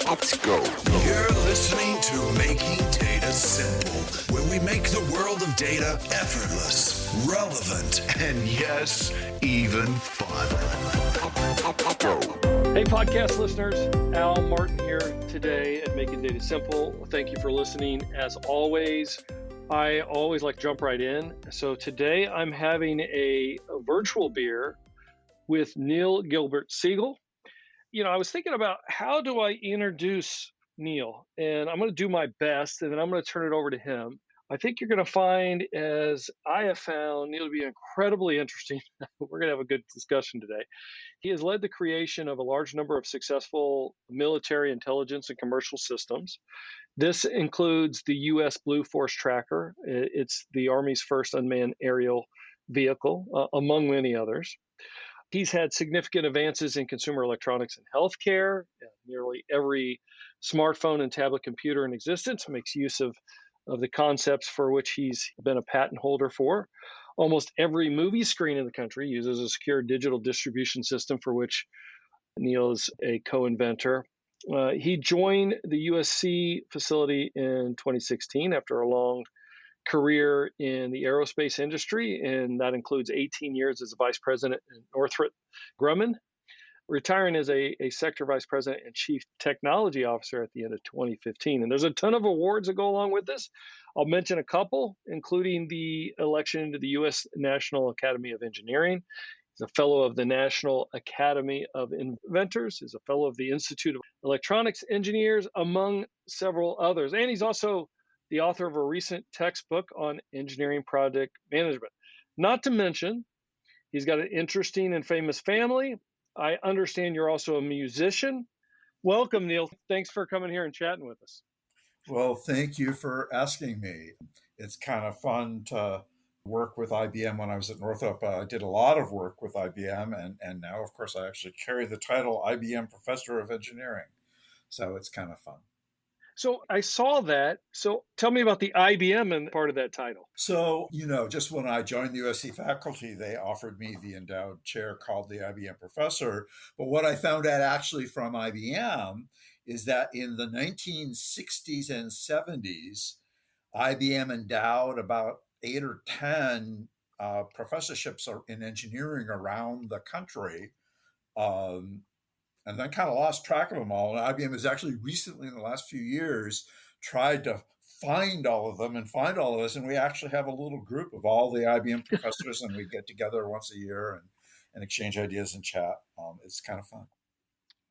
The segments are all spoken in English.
Let's go. You're listening to Making Data Simple, where we make the world of data effortless, relevant, and yes, even fun. Hey, podcast listeners, Al Martin here today at Making Data Simple. Thank you for listening. As always, I always like to jump right in. So today I'm having a virtual beer with Neil Gilbert Siegel. I was thinking about how do I introduce Neil, and I'm going to do my best, and then I'm going to turn it over to him. I think you're going to find, as I have found, Neil to be incredibly interesting. We're going to have a good discussion today. He has led the creation of a large number of successful military intelligence and commercial systems. This includes the U.S. Blue Force Tracker. It's the Army's first unmanned aerial vehicle, among many others. He's had significant advances in consumer electronics and healthcare. Nearly every smartphone and tablet computer in existence makes use of the concepts for which he's been a patent holder for. Almost every movie screen in the country uses a secure digital distribution system for which Neil is a co-inventor. He joined the USC facility in 2016 after a long career in the aerospace industry, and that includes 18 years as a vice president in Northrop Grumman, retiring as a sector vice president and chief technology officer at the end of 2015. And there's a ton of awards that go along with this. I'll mention a couple, including the election into the U.S. National Academy of Engineering. He's a fellow of the National Academy of Inventors. He's a fellow of the Institute of Electronics Engineers, among several others. And he's also the author of a recent textbook on engineering project management. Not to mention, he's got an interesting and famous family. I understand you're also a musician. Welcome, Neil. Thanks for coming here and chatting with us. Well, thank you for asking me. It's kind of fun to work with IBM. When I was at Northrop, I did a lot of work with IBM, and now, of course, I actually carry the title IBM Professor of Engineering. So it's kind of fun. So I saw that. So tell me about the IBM and part of that title. So, just when I joined the USC faculty, they offered me the endowed chair called the IBM Professor. But what I found out actually from IBM is that in the 1960s and 70s, IBM endowed about 8 or 10 professorships in engineering around the country. And then kind of lost track of them all. And IBM has actually recently, in the last few years, tried to find all of them and find all of us. And we actually have a little group of all the IBM professors, and we get together once a year and exchange ideas and chat. It's kind of fun.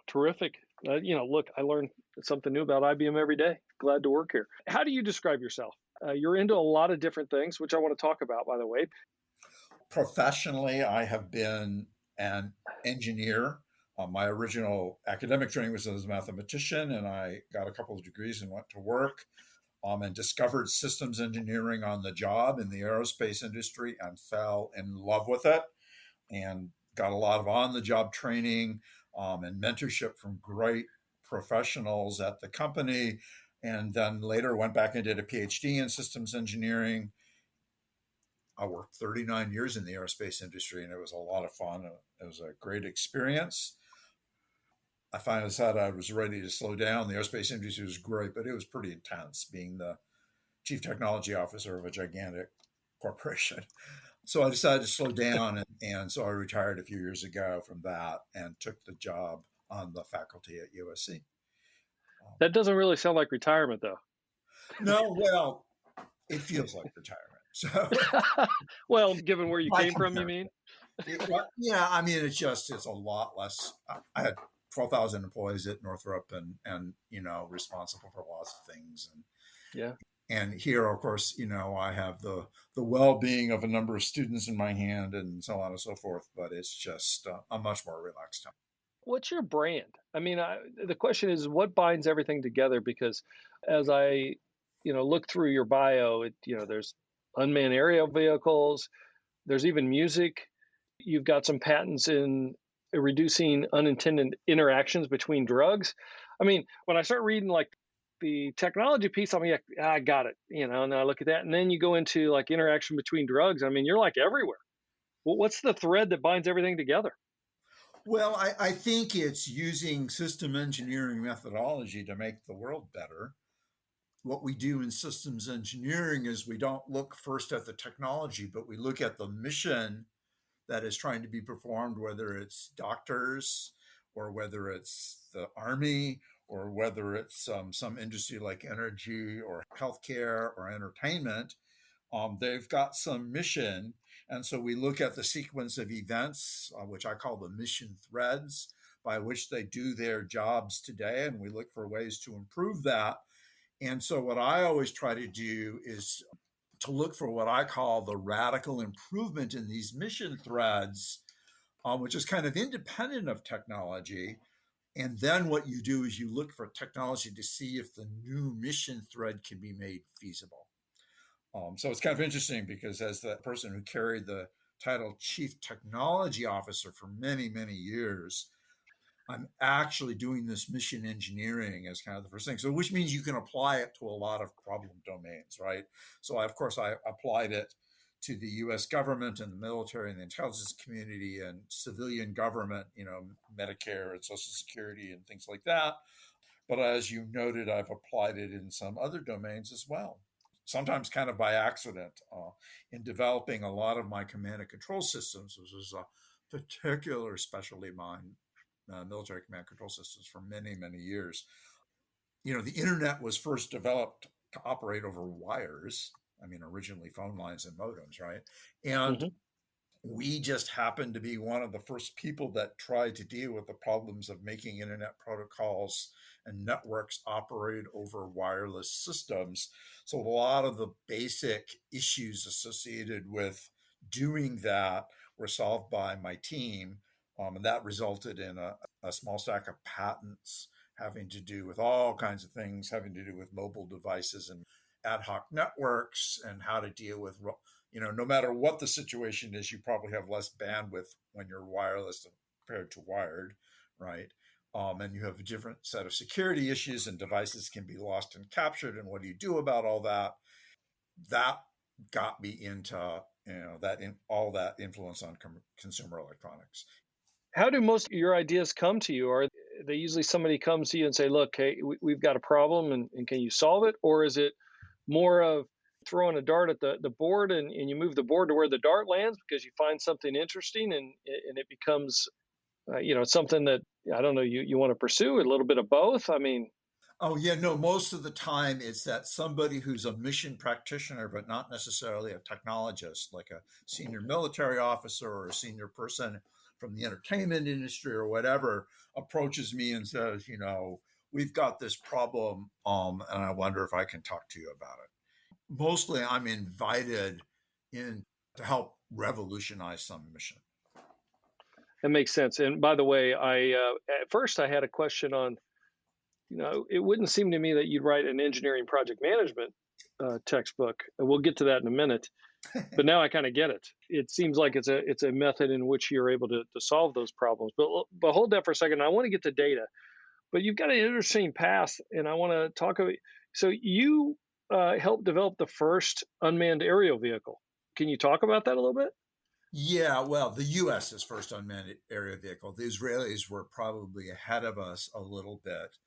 Terrific. Look, I learn something new about IBM every day. Glad to work here. How do you describe yourself? You're into a lot of different things, which I want to talk about, by the way. Professionally, I have been an engineer. My original academic training was as a mathematician, and I got a couple of degrees and went to work and discovered systems engineering on the job in the aerospace industry and fell in love with it and got a lot of on-the-job training and mentorship from great professionals at the company, and then later went back and did a PhD in systems engineering. I worked 39 years in the aerospace industry, and it was a lot of fun. It was a great experience. I finally decided I was ready to slow down. The aerospace industry was great, but it was pretty intense being the chief technology officer of a gigantic corporation. So I decided to slow down, and so I retired a few years ago from that and took the job on the faculty at USC. That doesn't really sound like retirement, though. No, well, it feels like retirement. So, well, given where you came from, you mean? Yeah, I mean, it's a lot less. I had 12,000 employees at Northrop and responsible for lots of things. And yeah. And here, of course, I have the well-being of a number of students in my hand and so on and so forth, but it's just a much more relaxed time. What's your brand? I mean, the question is what binds everything together? Because as I, look through your bio, there's unmanned aerial vehicles, there's even music. You've got some patents in reducing unintended interactions between drugs. I mean, when I start reading like the technology piece, I'm like, I got it, and I look at that. And then you go into like interaction between drugs. I mean, you're like everywhere. Well, what's the thread that binds everything together? Well, I think it's using system engineering methodology to make the world better. What we do in systems engineering is we don't look first at the technology, but we look at the mission that is trying to be performed, whether it's doctors or whether it's the army or whether it's some industry like energy or healthcare or entertainment. They've got some mission. And so we look at the sequence of events, which I call the mission threads, by which they do their jobs today. And we look for ways to improve that. And so what I always try to do is to look for what I call the radical improvement in these mission threads, which is kind of independent of technology. And then what you do is you look for technology to see if the new mission thread can be made feasible. So it's kind of interesting because as the person who carried the title Chief Technology Officer for many, many years, I'm actually doing this mission engineering as kind of the first thing. So, which means you can apply it to a lot of problem domains, right? So, of course, I applied it to the U.S. government and the military and the intelligence community and civilian government, Medicare and Social Security and things like that. But as you noted, I've applied it in some other domains as well, sometimes kind of by accident. In developing a lot of my command and control systems, which was a particular specialty of mine, military command control systems for many, many years. The internet was first developed to operate over wires. I mean, originally phone lines and modems, right? And Hmm. we just happened to be one of the first people that tried to deal with the problems of making internet protocols and networks operate over wireless systems. So a lot of the basic issues associated with doing that were solved by my team. And that resulted in a small stack of patents having to do with all kinds of things, having to do with mobile devices and ad hoc networks and how to deal with no matter what the situation is, you probably have less bandwidth when you're wireless compared to wired, right? And you have a different set of security issues, and devices can be lost and captured. And what do you do about all that? That got me into all that influence on consumer electronics. How do most of your ideas come to you? Are they usually somebody comes to you and say, "Look, hey, we've got a problem, and can you solve it?" Or is it more of throwing a dart at the board, and you move the board to where the dart lands because you find something interesting, and it becomes something that I don't know you want to pursue? A little bit of both. I mean, Oh, yeah, no, most of the time it's that somebody who's a mission practitioner, but not necessarily a technologist, like a senior military officer or a senior person from the entertainment industry or whatever, approaches me and says, we've got this problem, and I wonder if I can talk to you about it. Mostly I'm invited in to help revolutionize some mission. that makes sense. And by the way, I at first I had a question on, it wouldn't seem to me that you'd write an engineering project management textbook. And we'll get to that in a minute. But now I kind of get it. It seems like it's a method in which you're able to solve those problems. But hold that for a second. I want to get to data. But you've got an interesting path, and I want to talk about. So you helped develop the first unmanned aerial vehicle. Can you talk about that a little bit? Yeah, well, the US's first unmanned aerial vehicle. The Israelis were probably ahead of us a little bit.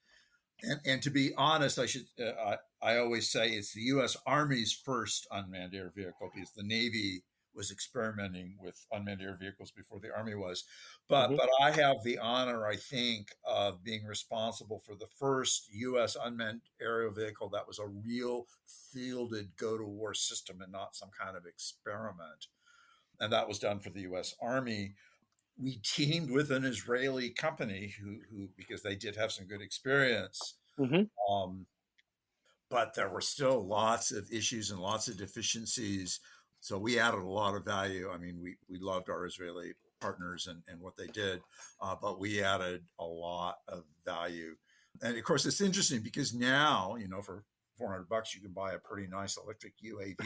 And to be honest, I always say it's the U.S. Army's first unmanned air vehicle because the Navy was experimenting with unmanned air vehicles before the Army was. But Hmm. but I have the honor, I think, of being responsible for the first U.S. unmanned aerial vehicle that was a real fielded go-to-war system and not some kind of experiment. And that was done for the U.S. Army. We teamed with an Israeli company who because they did have some good experience. Hmm. Um, but there were still lots of issues and lots of deficiencies. So we added a lot of value. I mean, we loved our Israeli partners and what they did, but we added a lot of value. And of course, it's interesting because now, for $400 you can buy a pretty nice electric UAV,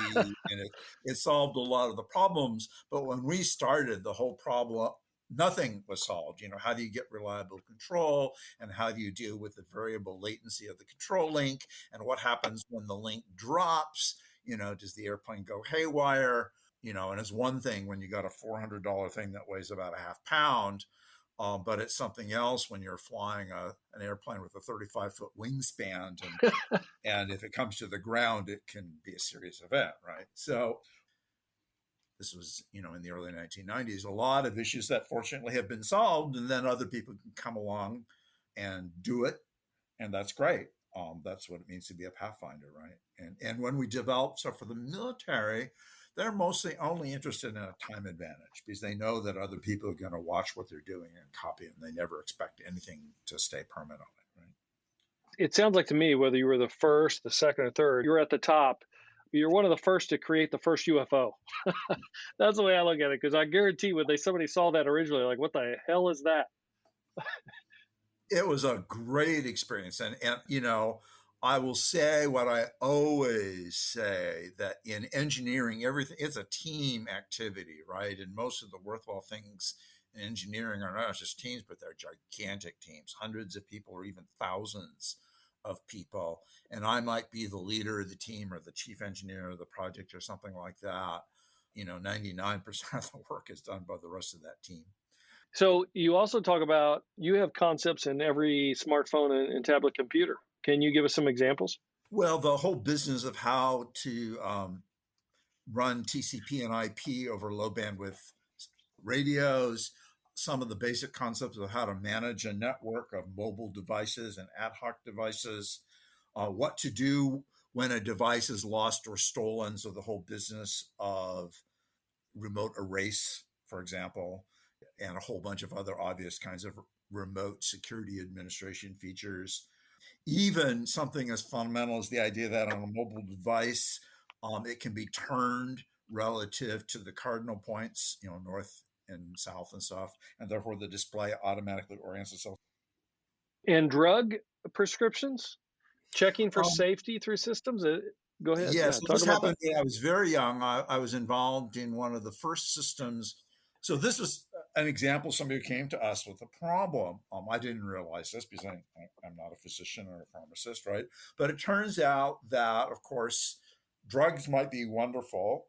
and it solved a lot of the problems. But when we started, the whole problem, nothing was solved. How do you get reliable control, and how do you deal with the variable latency of the control link, and what happens when the link drops? Does the airplane go haywire? And it's one thing when you got a $400 thing that weighs about a half pound. but it's something else when you're flying an airplane with a 35-foot wingspan, and if it comes to the ground, it can be a serious event, right? So this was, in the early 1990s, a lot of issues that fortunately have been solved, and then other people can come along and do it, and that's great. That's what it means to be a pathfinder, right? And when we develop stuff for the military, they're mostly only interested in a time advantage because they know that other people are going to watch what they're doing and copy it, and they never expect anything to stay permanent, right? It sounds like to me, whether you were the first, the second, or third, you're at the top. You're one of the first to create the first UFO. That's the way I look at it, because I guarantee when somebody saw that originally, like, what the hell is that? It was a great experience. And I will say what I always say, that in engineering, everything, it's a team activity, right? And most of the worthwhile things in engineering are not just teams, but they're gigantic teams, hundreds of people or even thousands of people. And I might be the leader of the team or the chief engineer of the project or something like that. 99% of the work is done by the rest of that team. So you also talk about, you have concepts in every smartphone and tablet computer. Can you give us some examples? Well, the whole business of how to run TCP and IP over low bandwidth radios, some of the basic concepts of how to manage a network of mobile devices and ad hoc devices, what to do when a device is lost or stolen. So the whole business of remote erase, for example, and a whole bunch of other obvious kinds of remote security administration features. Even something as fundamental as the idea that on a mobile device, it can be turned relative to the cardinal points, north and south and stuff, and therefore the display automatically orients itself. And drug prescriptions, checking for safety through systems. Go ahead. Yes, Talk this about happened that. when I was very young. I was involved in one of the first systems. So this was an example. Somebody came to us with a problem. I didn't realize this because I'm not a physician or a pharmacist, right? But it turns out that, of course, drugs might be wonderful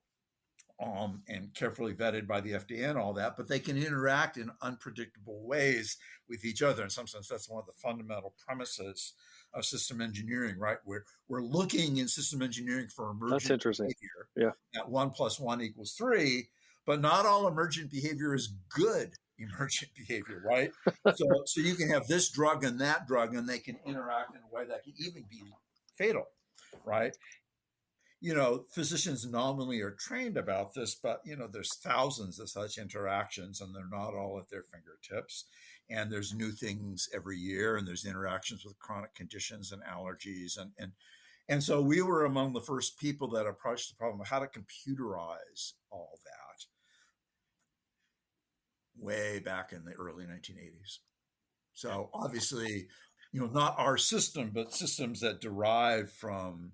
and carefully vetted by the FDA and all that, but they can interact in unpredictable ways with each other. In some sense, that's one of the fundamental premises of system engineering, right? We're looking in system engineering for emergent behavior. Yeah. That 1 + 1 = 3, but not all emergent behavior is good emergent behavior, right? So you can have this drug and that drug, and they can interact in a way that can even be fatal, right? Physicians nominally are trained about this, but there's thousands of such interactions, and they're not all at their fingertips. And there's new things every year, and there's interactions with chronic conditions and allergies, and so we were among the first people that approached the problem of how to computerize all that way back in the early 1980s. So obviously, not our system, but systems that derive from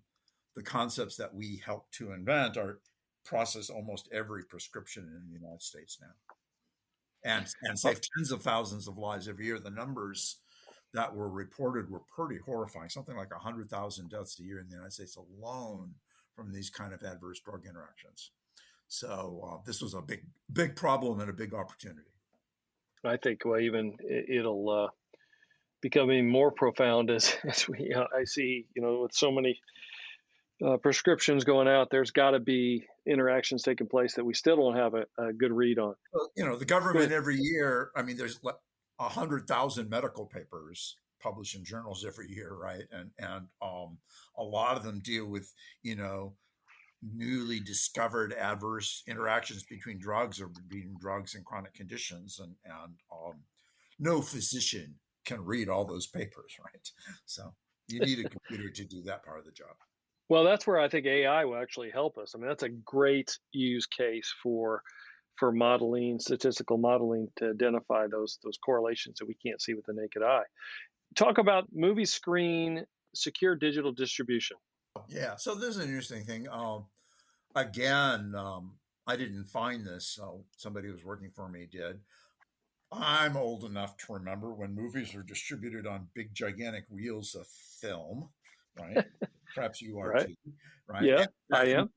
the concepts that we help to invent are process almost every prescription in the United States now, and save tens of thousands of lives every year. The numbers that were reported were pretty horrifying. Something like 100,000 deaths a year in the United States alone from these kind of adverse drug interactions. So this was a big problem and a big opportunity. I think even it'll become even more profound as we I see, with so many prescriptions going out, there's got to be interactions taking place that we still don't have a good read on. Well, the government every year, there's 100,000 medical papers published in journals every year, right? And a lot of them deal with, newly discovered adverse interactions between drugs or between drugs and chronic conditions. And no physician can read all those papers, right? So you need a computer to do that part of the job. Well, that's where I think AI will actually help us. That's a great use case for modeling, statistical modeling, to identify those correlations that we can't see with the naked eye. Talk about movie screen secure digital distribution. Yeah, so this is an interesting thing. Again, I didn't find this, so somebody who was working for me did. I'm old enough to remember when movies were distributed on big, gigantic reels of film, right? Perhaps you are right. too, right? Yeah, I am.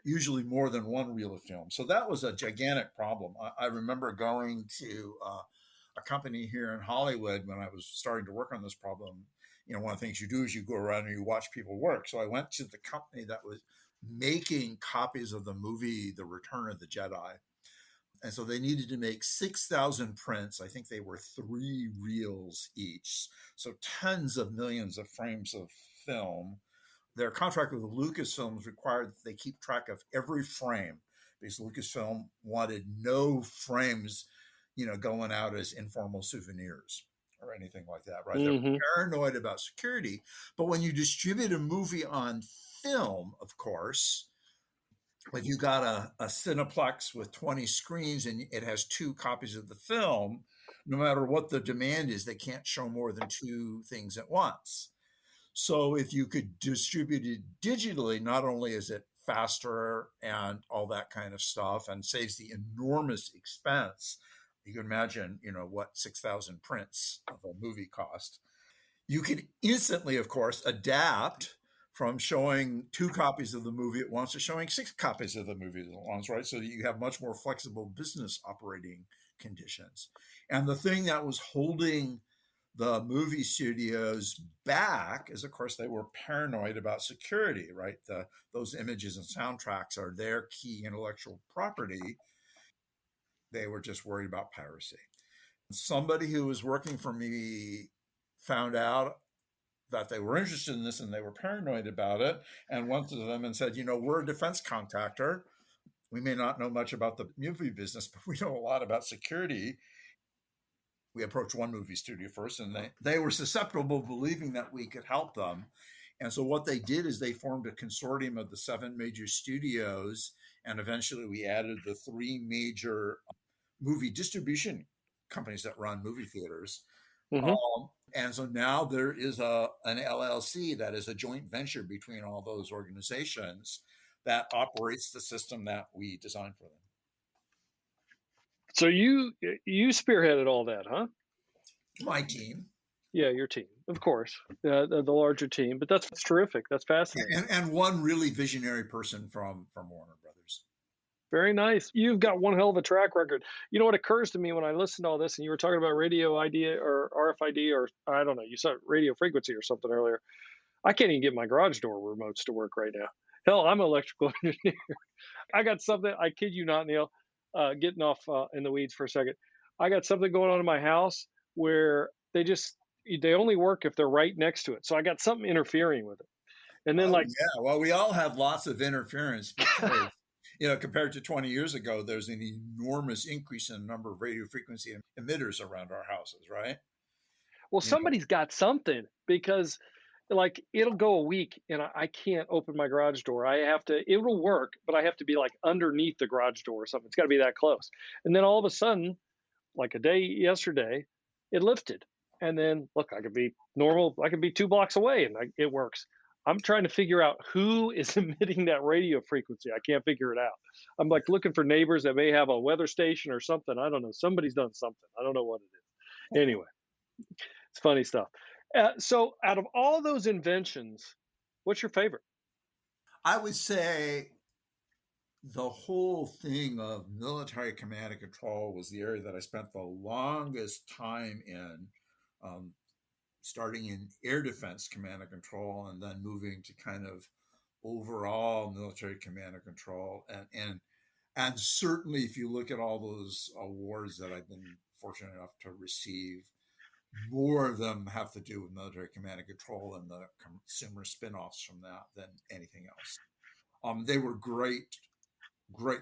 Usually more than one reel of film. So that was a gigantic problem. I remember going to a company here in Hollywood when I was starting to work on this problem. One of the things you do is you go around and you watch people work. So I went to the company that was making copies of the movie The Return of the Jedi. And so they needed to make 6,000 prints. I think they were 3 reels each. So tens of millions of frames of film. Their contract with Lucasfilms required that they keep track of every frame because Lucasfilm wanted no frames, going out as informal souvenirs or anything like that, right? They're Mm-hmm. paranoid about security. But when you distribute a movie on film, of course, if you got a Cineplex with 20 screens and it has 2 copies of the film, no matter what the demand is, they can't show more than 2 things at once. So if you could distribute it digitally, not only is it faster and all that kind of stuff and saves the enormous expense, you can imagine, what 6,000 prints of a movie cost. You can instantly, of course, adapt from showing 2 copies of the movie at once to showing 6 copies of the movie at once, right? So that you have much more flexible business operating conditions. And the thing that was holding the movie studios back is, of course, they were paranoid about security, right? Those images and soundtracks are their key intellectual property. They were just worried about piracy. Somebody who was working for me found out that they were interested in this and they were paranoid about it and went to them and said, we're a defense contractor. We may not know much about the movie business, but we know a lot about security. We approached one movie studio first, and they were susceptible, believing that we could help them. And so what they did is they formed a consortium of the 7 major studios, and eventually we added the 3 major movie distribution companies that run movie theaters. Mm-hmm. And so now there is an LLC that is a joint venture between all those organizations that operates the system that we designed for them. So you spearheaded all that, huh? My team. Yeah, your team, of course, the larger team. But that's terrific. That's fascinating. And one really visionary person from Warner Brothers. Very nice. You've got one hell of a track record. You know what occurs to me when I listen to all this, and you were talking about radio ID or RFID, or I don't know, you said radio frequency or something earlier. I can't even get my garage door remotes to work right now. Hell, I'm an electrical engineer. I got something, I kid you not, Neil, getting off in the weeds for a second. I got something going on in my house where they only work if they're right next to it. So I got something interfering with it. And then yeah, well, we all have lots of interference because, compared to 20 years ago, there's an enormous increase in the number of radio frequency emitters around our houses, right? Well, somebody's got something because it'll go a week and I can't open my garage door. It'll work, but I have to be like underneath the garage door or something. It's got to be that close. And then all of a sudden, like a day yesterday, it lifted. And then look, I could be normal. I could be 2 blocks away and it works. I'm trying to figure out who is emitting that radio frequency. I can't figure it out. I'm like looking for neighbors that may have a weather station or something. I don't know. Somebody's done something. I don't know what it is. Anyway, it's funny stuff. So out of all those inventions, what's your favorite? I would say the whole thing of military command and control was the area that I spent the longest time in, starting in air defense command and control and then moving to kind of overall military command and control. And certainly if you look at all those awards that I've been fortunate enough to receive, more of them have to do with military command and control and the consumer spin-offs from that than anything else. They were great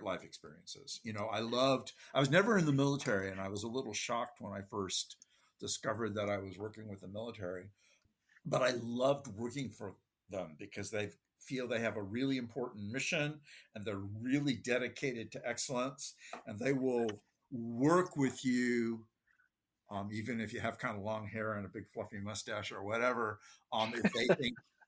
life experiences. I was never in the military, and I was a little shocked when I first discovered that I was working with the military, but I loved working for them because they feel they have a really important mission and they're really dedicated to excellence, and they will work with you even if you have kind of long hair and a big fluffy mustache or whatever,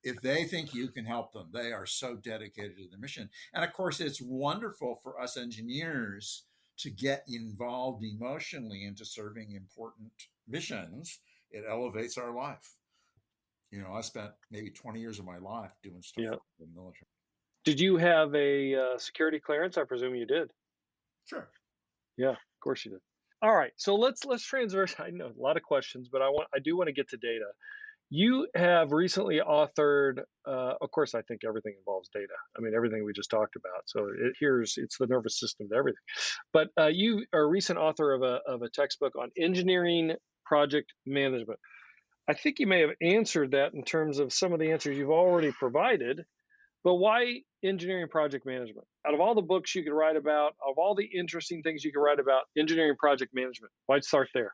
if they think you can help them, they are so dedicated to the mission. And of course, it's wonderful for us engineers to get involved emotionally into serving important missions. It elevates our life. I spent maybe 20 years of my life doing stuff for the military. Did you have a security clearance? I presume you did. Sure. Yeah, of course you did. All right, so let's transverse. I know a lot of questions, but I do want to get to data. You have recently authored, of course, I think everything involves data. I mean, everything we just talked about. So it's the nervous system to everything. But you are a recent author of a textbook on engineering project management. I think you may have answered that in terms of some of the answers you've already provided. But why engineering project management? Out of all the books you could write about, of all the interesting things you could write about, engineering project management, why'd start there?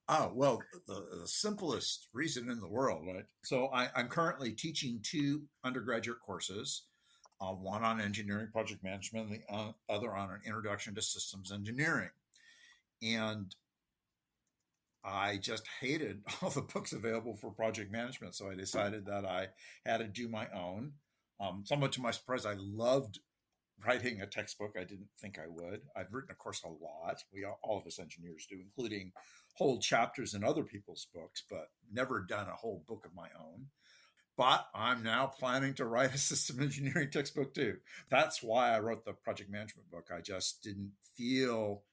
Oh, well, the simplest reason in the world, right? So I'm currently teaching two undergraduate courses, one on engineering project management, and the other on an introduction to systems engineering. And I just hated all the books available for project management. So I decided that I had to do my own. Somewhat to my surprise, I loved writing a textbook. I didn't think I would. I've written, of course, a lot. All of us engineers do, including whole chapters in other people's books, but never done a whole book of my own. But I'm now planning to write a system engineering textbook too. That's why I wrote the project management book. I just didn't feel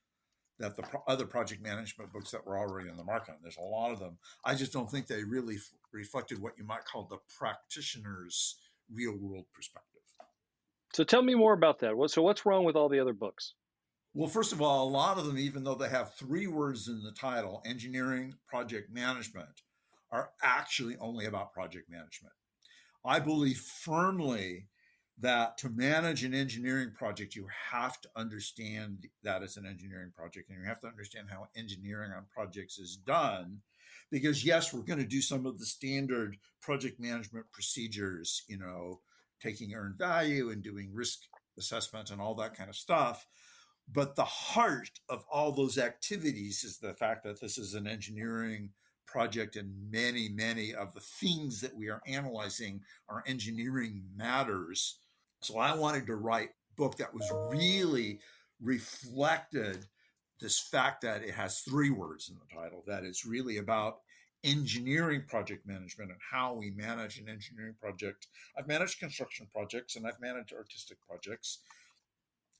that the other project management books that were already on the market, and there's a lot of them, I just don't think they really reflected what you might call the practitioner's real world perspective. So tell me more about that. So what's wrong with all the other books? Well, first of all, a lot of them, even though they have three words in the title, engineering, project management, are actually only about project management. I believe firmly that to manage an engineering project, you have to understand that it's an engineering project, and you have to understand how engineering on projects is done. Because yes, we're going to do some of the standard project management procedures, taking earned value and doing risk assessment and all that kind of stuff. But the heart of all those activities is the fact that this is an engineering project, and many, many of the things that we are analyzing are engineering matters. So I wanted to write a book that was really reflected this fact that it has three words in the title, that it's really about engineering project management and how we manage an engineering project. I've managed construction projects and I've managed artistic projects.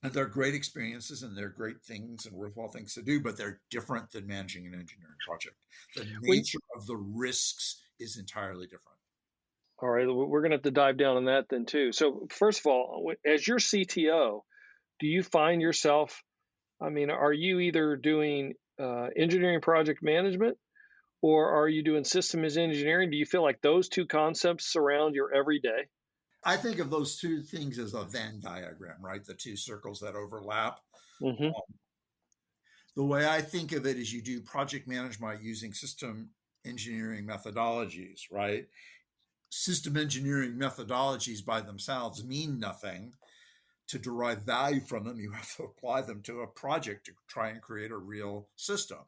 And they're great experiences and they're great things and worthwhile things to do, but they're different than managing an engineering project. The Well, nature of the risks is entirely different. all right, we're going to have to dive down on that then too. So first of all, as your CTO, do you find yourself, I mean, are you either doing engineering project management or are you doing systems engineering? Do you feel like those two concepts surround your everyday? I think of those two things as a Venn diagram, right? The two circles that overlap. Hmm. The way I think of it is you do project management using system engineering methodologies, right? System engineering methodologies by themselves mean nothing. To derive value from them, you have to apply them to a project to try and create a real system.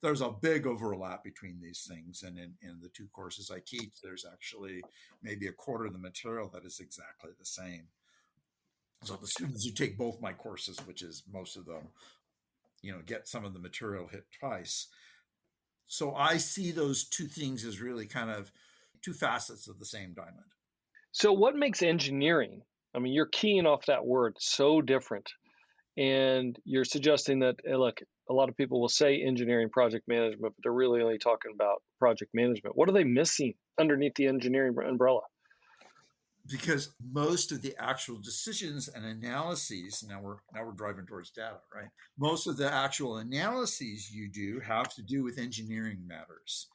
There's a big overlap between these things. And in the two courses I teach, there's actually maybe a quarter of the material that is exactly the same. So the students who take both my courses, which is most of them, get some of the material hit twice. So I see those two things as really kind of two facets of the same diamond. So what makes engineering? I mean, you're keying off that word so different. And you're suggesting that, look, a lot of people will say engineering project management, but they're really only talking about project management. What are they missing underneath the engineering umbrella? Because most of the actual decisions and analyses, now we're driving towards data, right? Most of the actual analyses you do have to do with engineering matters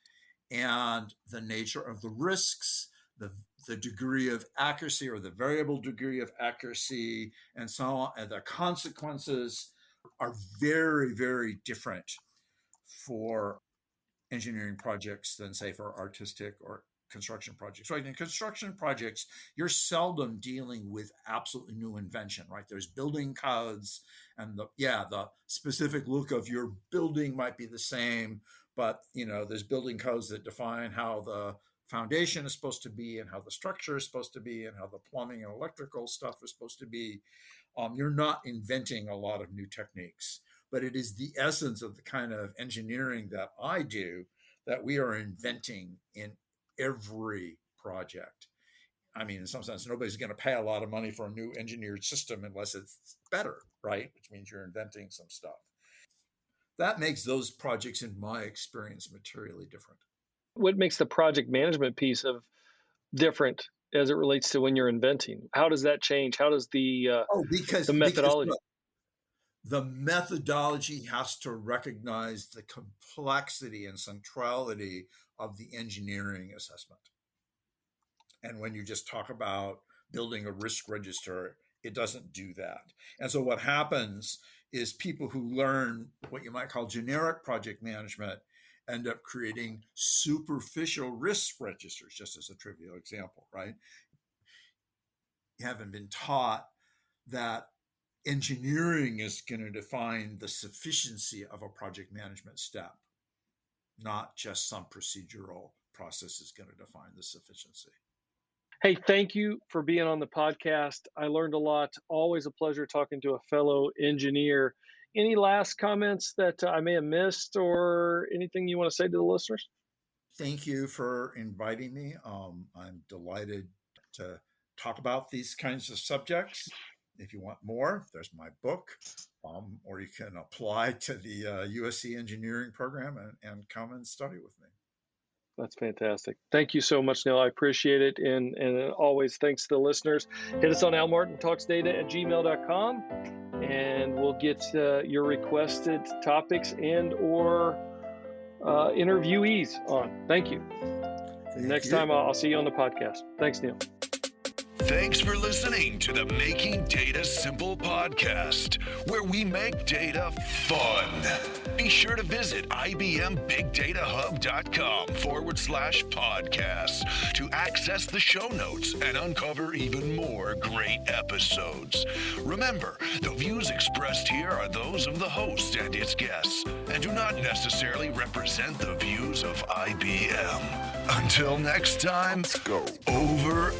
and the nature of the risks, the degree of accuracy or the variable degree of accuracy, and so on. And the consequences are very, very different for engineering projects than, say, for artistic or construction projects, right? In construction projects, you're seldom dealing with absolutely new invention, right? There's building codes, and the specific look of your building might be the same, but there's building codes that define how the foundation is supposed to be and how the structure is supposed to be and how the plumbing and electrical stuff is supposed to be. You're not inventing a lot of new techniques, but it is the essence of the kind of engineering that I do that we are inventing in every project. I mean, in some sense, nobody's going to pay a lot of money for a new engineered system unless it's better, right? Which means you're inventing some stuff. that makes those projects, in my experience, materially different. What makes the project management piece of different as it relates to when you're inventing? How does that change? How does the Because methodology? look, the methodology has to recognize the complexity and centrality of the engineering assessment. And when you just talk about building a risk register, it doesn't do that. And so what happens is people who learn what you might call generic project management end up creating superficial risk registers, just as a trivial example, right? You haven't been taught that engineering is going to define the sufficiency of a project management step, not just some procedural process is going to define the sufficiency. Hey, thank you for being on the podcast. I learned a lot. Always a pleasure talking to a fellow engineer. Any last comments that I may have missed or anything you want to say to the listeners? Thank you for inviting me. I'm delighted to talk about these kinds of subjects. If you want more, there's my book, or you can apply to the USC engineering program and come and study with me. That's fantastic. Thank you so much, Neil. I appreciate it. And always thanks to the listeners. Hit us on almartintalksdata@gmail.com and we'll get your requested topics and or interviewees on. Thank you. Next time I'll see you on the podcast. Thanks, Neil. Thanks for listening to the Making Data Simple podcast, where we make data fun. Be sure to visit IBMBigDataHub.com/podcast to access the show notes and uncover even more great episodes. Remember, the views expressed here are those of the host and its guests and do not necessarily represent the views of IBM. Until next time, Let's go. over